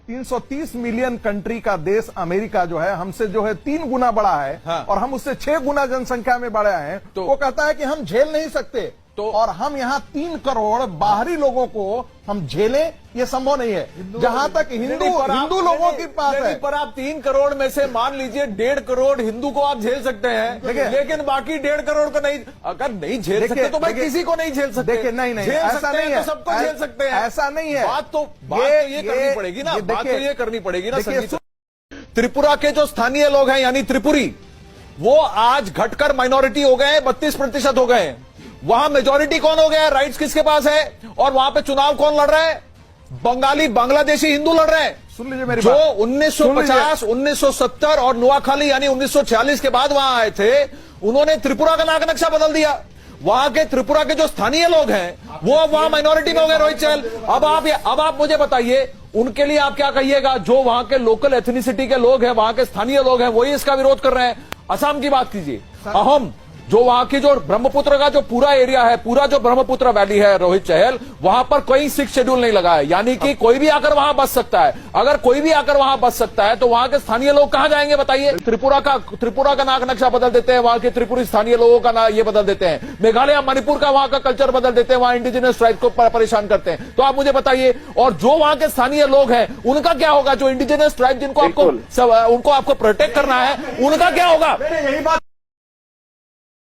330 million country का देश America जो है हमसे जो है 3 गुना बड़ा है। हाँ। और हम उससे 6 गुना जनसंख्या में बड़े हैं। तो वो कहता है कि हम झेल नहीं सकते। और हम यहाँ 3 करोड़ बाहरी लोगों को हम झेलें, ये संभव नहीं है। जहां तक हिंदू लोगों के पास है। पर आप 3 करोड़ में से मान लीजिए 1.5 करोड़ हिंदू को आप झेल सकते हैं, लेकिन बाकी 1.5 करोड़ को नहीं। अगर नहीं झेल सकते तो भाई किसी को नहीं झेल सकते। देखिए नहीं ऐसा नहीं है, सबको झेल सकते हैं। ऐसा नहीं है। बात तो ये करनी पड़ेगी ना, बात तो ये करनी पड़ेगी ना। त्रिपुरा के जो स्थानीय लोग हैं यानी त्रिपुरी, वो आज घटकर माइनॉरिटी हो गए, 32% हो गए। वहां मेजॉरिटी कौन हो गया, राइट्स किसके पास है, और वहां पे चुनाव कौन लड़ रहा है? बंगाली बांग्लादेशी हिंदू लड़ रहे हैं। सुन लीजिए मेरी जो बात। 1950, 1970 और नुआखाली यानी 1946 के बाद वहां आए थे, उन्होंने त्रिपुरा का नाक नक्शा बदल दिया। वहां के त्रिपुरा के जो स्थानीय लोग हैं वो अब वहां माइनॉरिटी में हो गए। रोहित चहल, अब आप मुझे बताइए, उनके लिए आप क्या कहिएगा? जो वहां के लोकल एथनिसिटी के लोग हैं, वहां के स्थानीय लोग हैं, वही इसका विरोध कर रहे हैं। असम की बात कीजिए, अहम, जो वहां की जो ब्रह्मपुत्र का जो पूरा एरिया है, पूरा जो ब्रह्मपुत्र वैली है रोहित चहल, वहां पर कोई 6 शेड्यूल नहीं लगा है। यानी कि कोई भी आकर वहां बस सकता है। अगर कोई भी आकर वहां बस सकता है तो वहां के स्थानीय लोग कहां जाएंगे बताइए? त्रिपुरा का नाक नक्शा बदल देते हैं, वहां के त्रिपुरी स्थानीय लोगों का ये बदल देते हैं। मेघालय मणिपुर का वहां का कल्चर बदल देते हैं, वहां इंडिजिनस ट्राइब को परेशान करते हैं। तो आप मुझे बताइए, और जो वहां के स्थानीय लोग हैं उनका क्या होगा? जो इंडिजिनस ट्राइब जिनको आपको उनको आपको प्रोटेक्ट करना है, उनका क्या होगा? यही बात